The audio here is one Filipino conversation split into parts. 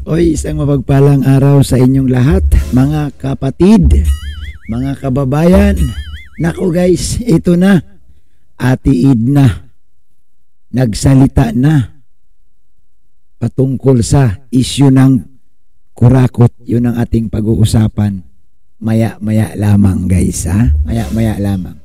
Oy, isang mapagpalang araw sa inyong lahat, mga kapatid, mga kababayan. Nako guys, ito na. Ate Edna nagsalita na patungkol sa issue ng kurakot. Yun ang ating pag-uusapan. Maya-maya lamang guys, ha? Maya-maya lamang.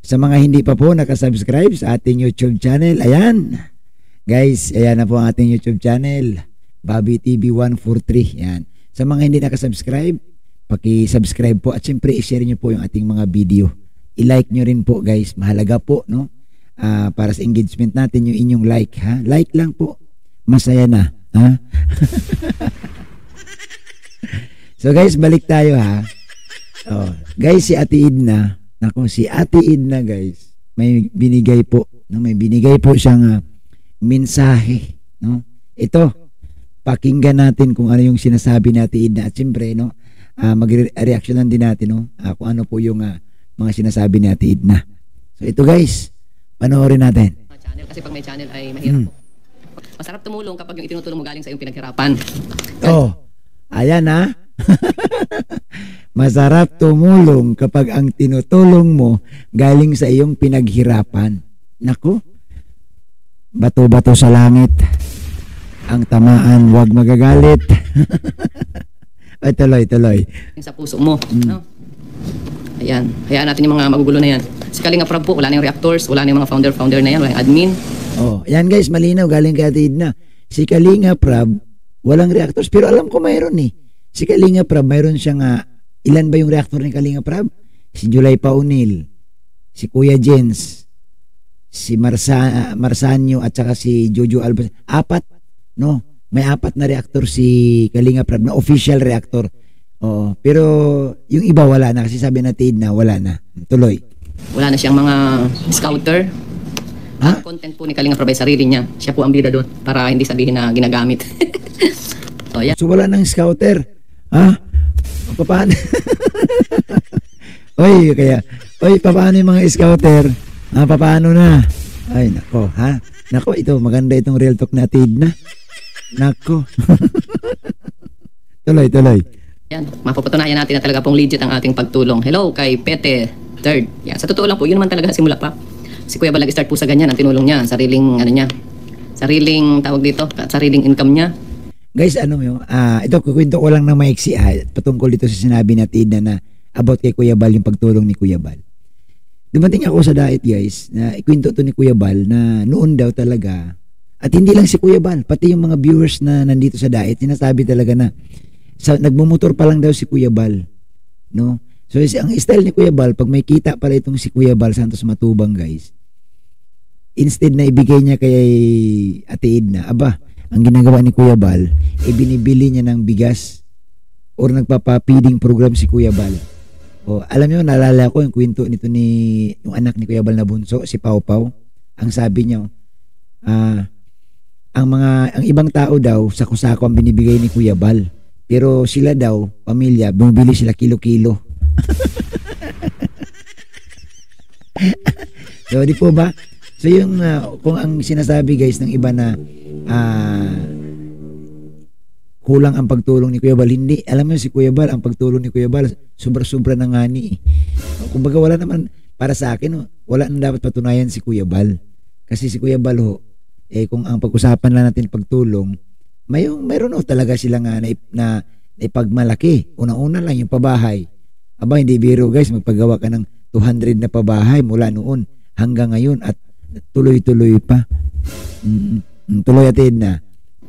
Sa mga hindi pa po nakasubscribe sa ating YouTube channel, ayan. Guys, ayan na po ang ating YouTube channel. Bobby TV 143. Yan. Sa mga hindi nakasubscribe, paki-subscribe po at siyempre i-share nyo po yung ating mga video. I-like nyo rin po guys. Mahalaga po, no? Para sa engagement natin yung inyong like, ha? Like lang po. Masaya na, ha? So guys, balik tayo, ha? Oh, guys, si Ate Edna, nako, si Ate Edna guys, may binigay po, no? May binigay po siyang mensahe, no? Ito, pakinggan natin kung ano yung sinasabi ni Ate Edna at siyempre, no, mag-reactionan din natin, no, kung ano po yung mga sinasabi ni Ate Edna. So ito guys, panoorin natin. Channel, kasi pag may channel ay mahirap po. Masarap tumulong kapag yung itinutulong mo galing sa iyong pinaghirapan. Oh, ayan ha. Masarap tumulong kapag ang tinutulong mo galing sa iyong pinaghirapan. Naku, bato-bato sa langit. Ang tamaan, huwag magagalit. Ay, tuloy. Sa puso mo, no? Ayan, hayaan natin yung mga magugulo na yan. Si Kalinga Prab po, wala na yung reactors, wala na yung mga founder na yan, wala yung admin. Oh, yan guys, malinaw, galing kay Ate Edna. Si Kalinga Prab, walang reactors, pero alam ko mayroon eh. Si Kalinga Prab, mayroon siyang, ilan ba yung reactor ni Kalinga Prab? Si Julay Paunil, si Kuya Jens, si Marsanyo, at saka si Jojo Albas. 4. No, may 4 na reactor si Kalinga Prab na official reactor. Oo, pero yung iba wala na kasi sabi na Edna wala na. Tuloy. Wala na siyang mga scouter. Ang content po ni Kalinga Prab ay sarili niya. Siya po ang bida doon para hindi sabihin na ginagamit. So, yeah. So wala nang scouter. Ha? Paano? Paano yung mga scouter? Paano na? Ay, nako, ha? Nako, ito, maganda itong real talk na Edna. Nako. Tuloy. Yan, mapapatunayan natin na talaga pong legit ang ating pagtulong. Hello kay Pete Third. Yan, sa totoo lang po, yun naman talaga simula pa. Si Kuya Bal nag-start po sa ganyan, ang tinulong niya, sariling income niya. Guys, ito kukwento ko lang ng maiksi patungkol dito sa sinabi na Edna na about kay Kuya Bal, yung pagtulong ni Kuya Bal. Dumating ako sa diet guys, na ikwento to ni Kuya Bal na noon daw talaga, at hindi lang si Kuya Bal, pati yung mga viewers na nandito sa diet, sinasabi talaga na nagmumotor pa lang daw si Kuya Bal, no? So ang style ni Kuya Bal, pag may kita pala itong si Kuya Bal Santos Matubang guys, instead na ibigay niya kay Ate Edna, ang ginagawa ni Kuya Bal, binibili niya ng bigas or nagpapapiding program si Kuya Bal. O, alam niyo, naalala ko yung kwento nito yung anak ni Kuya Bal na bunso, si Pau Pau. Ang sabi niya, ang ibang tao daw, sako-sako ang binibigay ni Kuya Bal. Pero sila daw, pamilya, bumibili sila kilo-kilo. So, di po ba? So, yung, kung ang sinasabi guys ng iba na kulang ang pagtulong ni Kuya Bal, hindi. Alam mo si Kuya Bal, ang pagtulong ni Kuya Bal, sobra-sobra na nga ni. Kumbaga wala naman, para sa akin, wala nang dapat patunayan si Kuya Bal. Kasi si Kuya Bal, kung ang pag-usapan lang natin pagtulong, mayroon talaga sila nga na ipagmalaki. Una-una lang yung pabahay. Hindi biro guys, magpagawa ka ng 200 na pabahay mula noon hanggang ngayon at tuloy-tuloy pa. Tuloy Ate Edna.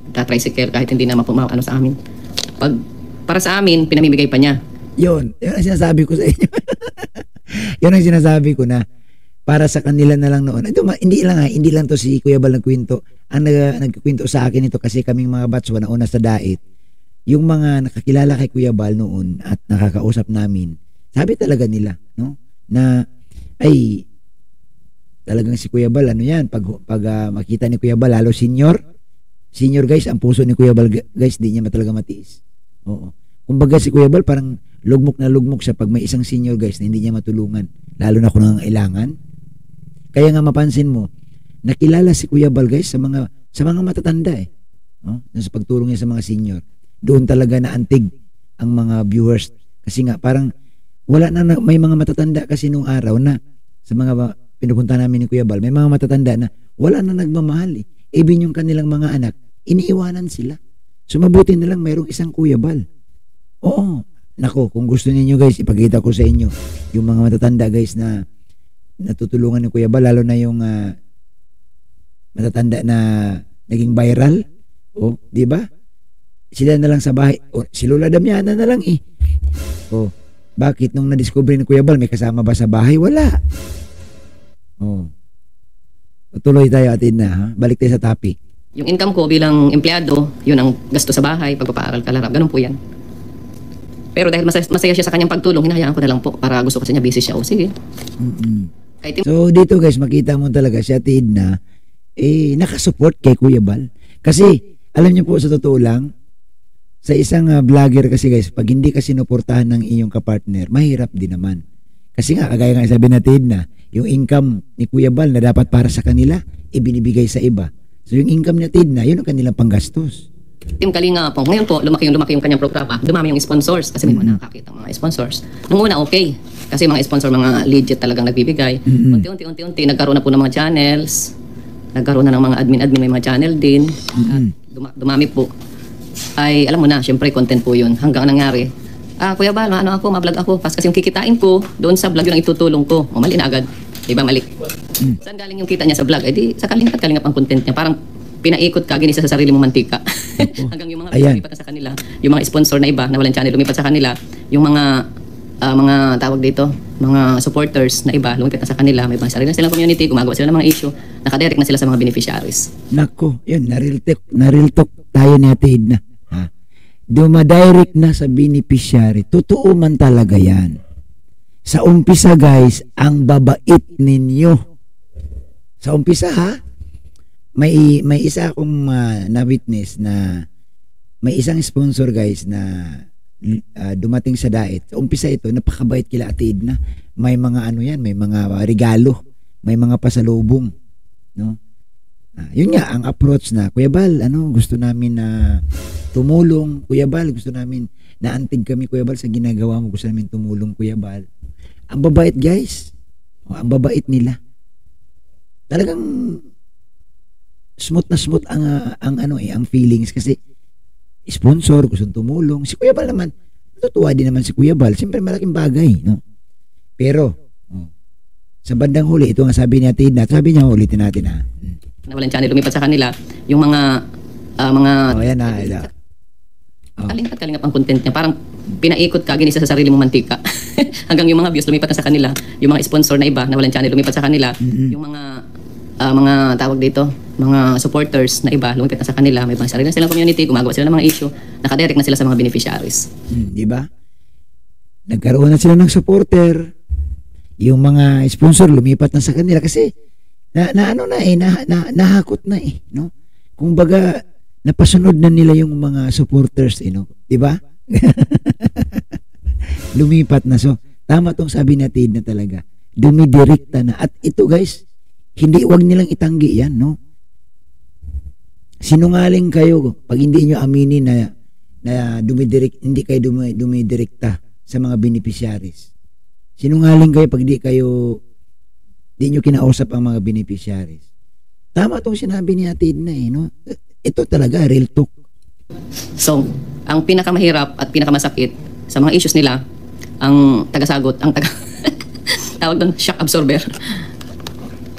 Tricycle kahit hindi na ano sa amin. Para sa amin, pinamimigay pa niya. Yun ang sinasabi ko sa inyo. Yun ang sinasabi ko na para sa kanila na lang noon. Hindi lang to si Kuya Bal nagkwento. Ang nagkwento sa akin ito kasi kaming mga batch na una sa diet, yung mga nakakilala kay Kuya Bal noon at nakakausap namin, sabi talaga nila, no, na ay talagang si Kuya Bal, pag makita ni Kuya Bal, lalo senior guys, ang puso ni Kuya Bal guys, di niya talaga matiis. Oo. Kumbaga si Kuya Bal parang lugmok na lugmok siya pag may isang senior guys na hindi niya matulungan, lalo na kung nangangailangan. Kaya nga mapansin mo, nakilala si Kuya Bal guys sa mga matatanda sa pagtulong niya sa mga senior. doon talaga naantig ang mga viewers. Kasi nga parang wala na, may mga matatanda kasi nung araw na sa mga pinupunta namin ni Kuya Bal, may mga matatanda na wala na nagmamahal eh. Even yung kanilang mga anak, iniiwanan sila. So mabuti na lang mayroong isang Kuya Bal. Oo. Nako, kung gusto niyo guys, ipakita ko sa inyo yung mga matatanda guys na natutulungan ni Kuya Bal, lalo na yung matatanda na naging viral. Oh, di ba? Sila na lang sa bahay. Oh, si Lola Damiana na lang eh. Oh, bakit nung na-discover ni Kuya Bal, may kasama ba sa bahay? Wala. Oh. Tuloy tayo atin na, ha? Balik tayo sa topic. Yung income ko bilang empleyado, yun ang gasto sa bahay, pagpapaaral, kalarap, ganun po yan. Pero dahil masaya siya sa kanyang pagtulong, hinahayaan ko na lang po para gusto kasi niya busy siya. O sige. So dito guys, makita mo talaga si Ate Edna, nakasupport kay Kuya Bal. Kasi, alam niyo po sa totoo lang, sa isang vlogger kasi guys, pag hindi ka sinuportahan ng iyong kapartner, mahirap din naman. Kasi nga, kagaya nga sabi natin na, yung income ni Kuya Bal na dapat para sa kanila, ibinibigay sa iba. So yung income ni Ate Edna, yun ang kanilang panggastos. Team Kalinga po, ngayon po, lumaki yung kanyang programa, dumami yung sponsors, kasi may mga nakakita mga sponsors. Nung una, okay. Kasi mga sponsor, mga legit talagang nagbibigay. Unti-unti, nagkaroon na po ng mga channels, nagkaroon na ng mga admin, may mga channel din. At dumami po. Ay alam mo na, syempre content po yun. Hanggang nangyari, Kuya Bal, ma-vlog ako. Kasi yung kikitain ko, doon sa vlog yun ang itutulong ko. O mali na agad. Diba, mali? Saan galing yung kita niya sa vlog? Eh di, sa kalingap ang content niya. Parang pinaikot ka, ginisa sa sarili mong mantika. Hanggang yung mga lumipat na sa kanila, yung mga sponsor na iba, na walang channel, lumipat sa kanila, yung mga tawag dito, mga supporters na iba, lumipat na sa kanila, may mga sarili na silang community, gumagawa sila ng mga issue, nakadirect na sila sa mga beneficiaries. Nako, yun, na-real talk tayo ni Ate Edna. Dumadirect na sa beneficiary. Totoo man talaga yan. Sa umpisa guys, ang babait ninyo. Sa umpisa ha, may isa akong na-witness na may isang sponsor guys na dumating sa diet. Sa umpisa ito, napakabait kila Ate Edna. May mga may mga regalo, may mga pasalubong, no? Yun nga ang approach na, Kuya Bal, gusto namin na tumulong, Kuya Bal, gusto namin naantig kami, Kuya Bal, sa ginagawa mo, gusto namin tumulong, Kuya Bal. Ang babait guys. Ang babait nila. Talagang smooth na smooth ang feelings kasi sponsor, gusto tumulong. Si Kuya Bal naman, natutuwa din naman si Kuya Bal. Siyempre malaking bagay, no? Pero, sa bandang huli, ito nga sabi niya, sabi niya, ulitin natin ha. Na walang channel, lumipat sa kanila, yung mga yan na. Kalingap ang content niya. Parang pinaikot ka, ginisa sa sarili mong mantika. Hanggang yung mga views, lumipat na sa kanila, yung mga sponsor na iba, na walang channel, lumipat sa kanila, yung mga tawag dito, mga supporters na iba, lumipat na sa kanila, may mga sarili na silang community, gumagawa sila ng mga issue, nakadirect na sila sa mga beneficiaries. Di ba? Nagkaroon na sila ng supporter, yung mga sponsor lumipat na sa kanila kasi nahakot na no? Kung baga napasunod na nila yung mga supporters, no? Di ba? Lumipat na. So, tama tong sabi natin na talaga. Dumidirekta na. At ito guys, wag nilang itanggi yan, no? Sinungaling kayo pag hindi nyo aminin na hindi kayo dumidirekta sa mga beneficiaries. Sinungaling kayo pag di nyo kinausap ang mga beneficiaries. Tama itong sinabi ni Ate Edna, no? Ito talaga, real talk. So, ang pinakamahirap at pinakamasakit sa mga issues nila, ang tagasagot, tawag doon, shock absorber.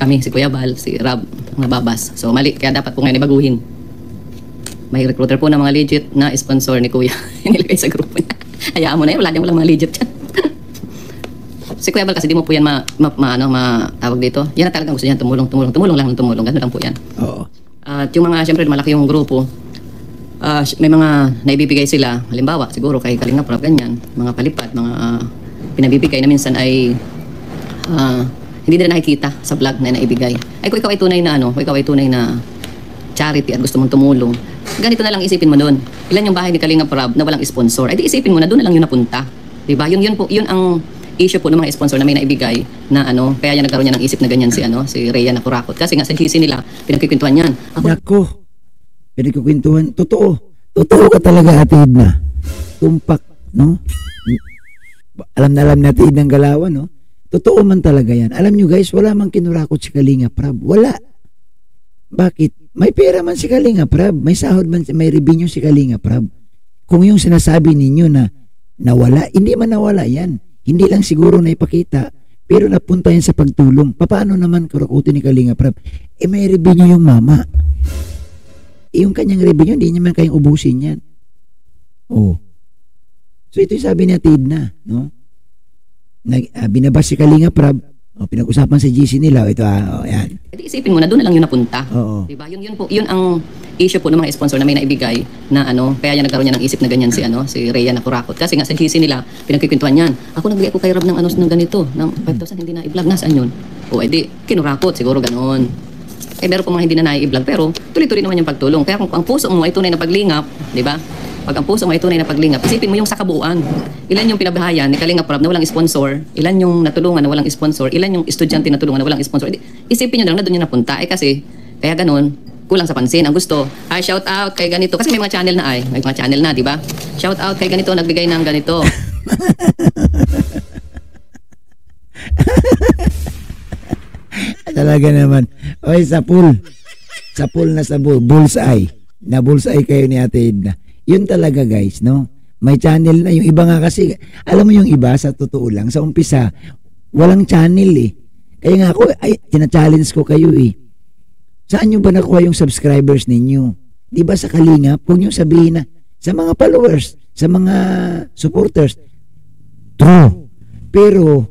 Kami, si Kuya Bal, si Rab, mga babas. So, mali, kaya dapat po ngayon ibaguhin. May recruiter po na mga legit na sponsor ni Kuya. Nilagay sa grupo niya. Hayaan mo na yun, wala niyang mga legit yan. Si Kuya Bal kasi di mo po yan tawag dito. Yan na talagang gusto niya, tumulong lang. Ganun lang po yan. Oo. At yung mga, syempre, malaki yung grupo. May mga naibibigay sila. Halimbawa, siguro kay Kalinga Prab, ganyan. Mga palipad, mga pinabibigay na minsan ay hindi nila nakikita sa vlog na naibigay. Ay kung ikaw ay tunay na charity at gusto mong tumulong, ganito na lang isipin mo doon. Ilan yung bahay ni Kalinga Prab na walang sponsor? Ay di isipin mo na doon na lang yun napunta. Diba? Yun ang issue po ng mga sponsor na may naibigay na kaya yan nagkaroon niya ng isip na ganyan si Rhea na kurakot. Kasi nga sa hisi nila, pinagkikwentuhan yan. Nako, pinagkikwentuhan. Totoo. Totoo ka talaga, Ate Edna. Tumpak, no? Alam na alam natin ng Galawan, no? Totoo man talaga yan. Alam nyo guys, wala mang kinurakot si Kalinga Prab. Wala. Bakit? May pera man si Kalinga Prab. May sahod man, may revenue si Kalinga Prab. Kung yung sinasabi ninyo na nawala, hindi man nawala yan. Hindi lang siguro na ipakita, pero napunta yan sa pagtulong. Paano naman kurakutin ni Kalinga Prab? Eh may revenue yung mama. Yung kanyang revenue, hindi niya man kayang ubusin yan. Oh. So ito yung sabi ni Tidna, no? Binabas si Kalinga Prab, pinag-usapan sa GC nila, ito yan. Edi isipin mo na doon na lang yung napunta. Oo. Diba? Yun ang issue po ng mga sponsor na may naibigay na kaya niya nagkaroon niya ng isip na ganyan si Rhea na kurakot. Kasi nga sa GC nila, pinagkikwentuhan niyan. Ako nagbigay ko kay Rab ng ng ganito, ng 5,000 hindi na i-vlog, nasaan yun? O edi, kinurakot, siguro ganoon. Eh meron po mga hindi na nai-vlog, pero tuloy-tuloy naman yung pagtulong. Kaya kung ang puso mo ay tunay na paglingap, di ba? Pag ang puso mo ay tunay na paglingap, isipin mo yung sa kabuuan. Ilan yung pinabahayan ni Kalinga Prab na walang sponsor, ilan yung natulungan na walang sponsor, ilan yung estudyante na tulungan na walang sponsor. Isipin nyo lang na doon yung napunta. Kasi, kaya ganun, kulang sa pansin. Ang gusto, shout out kay ganito. Kasi may mga channel na may mga channel na, di ba? Shout out kay ganito, nagbigay ng ganito. Talaga naman. Oy, sa pool na sa bullseye. Na bullseye kayo ni Ate Edna. Yun talaga guys, no? May channel na. Yung iba nga kasi, alam mo yung iba, sa totoo lang, sa umpisa, walang channel eh. Kaya nga ako, tina-challenge ko kayo eh. Saan nyo ba nakuha yung subscribers ninyo? Di ba sa Kalingap? Huwag nyo sabihin na, sa mga followers, sa mga supporters, true. Pero,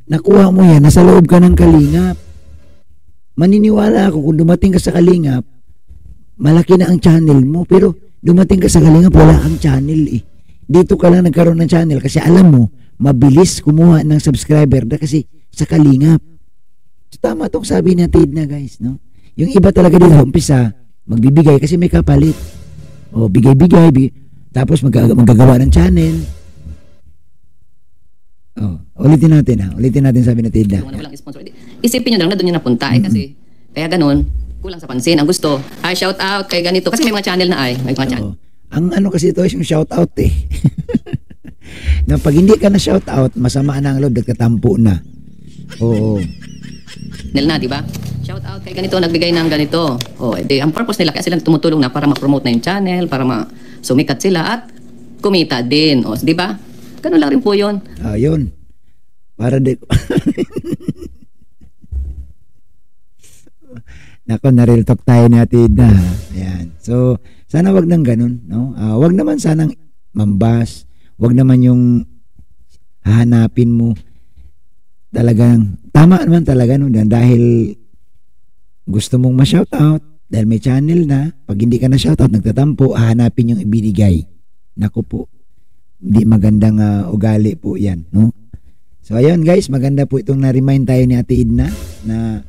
nakuha mo yan, nasa loob ka ng Kalingap. Maniniwala ako kung dumating ka sa Kalingap, malaki na ang channel mo, pero dumating ka sa Kalingap, wala kang channel eh. Dito ka lang nagkaroon ng channel kasi alam mo, mabilis kumuha ng subscriber na kasi sa Kalingap. So, tama itong sabi ni Tidna guys, no? Yung iba talaga dito, umpisa, magbibigay kasi may kapalit. O, bigay-bigay, tapos magagawa ng channel. Oh, ulitin natin sabi ni Tidna. Walang sponsor. Isipin nyo lang na doon yung napunta kasi, kaya ganun, kulang sa pansin. Ang gusto, shout out kay ganito. Kasi may mga channel na may mga channel. Ang ano kasi ito is yung shout out eh. Na pag hindi ka na shout out, masama na ang loob at katampo na. Oo. Nil na, di ba? Shout out kay ganito, nagbigay ng ganito. Ang purpose nila kaya sila tumutulong na para ma-promote na yung channel, para sumikat sila at kumita din. Di ba? Ganun lang rin po yun. Yun. Para di Nako, na-real talk tayo ni Ate Edna. Ayan. So, sana wag nang ganun, no? Wag naman sanang mambas. Wag naman yung hahanapin mo. Talagang, tama naman talaga, no? Dahil gusto mong ma-shoutout, dahil may channel na, pag hindi ka na shoutout, nagtatampo, hahanapin yung ibinigay. Nako po. Hindi magandang ugali po yan, no? So, ayun guys, maganda po itong na-remind tayo ni Ate Edna na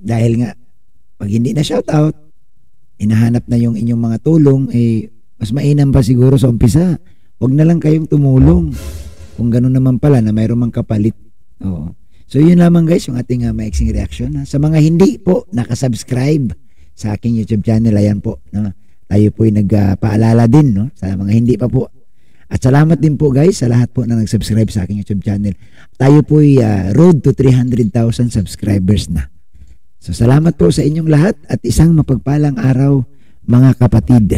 dahil nga pag hindi na shoutout, hinahanap na yung inyong mga tulong, mas mainam pa siguro sa umpisa, wag na lang kayong tumulong kung gano'n naman pala na mayroon mang kapalit. Oo. So yun lamang guys yung ating maiksing reaction. Sa mga hindi po nakasubscribe sa aking YouTube channel, ayan po, no? Tayo po ay nagpaalala din, no? Sa mga hindi pa po. At salamat din po guys sa lahat po na nag-subscribe sa aking YouTube channel. Tayo po ay road to 300,000 subscribers na. So salamat po sa inyong lahat at isang mapagpalang araw mga kapatid.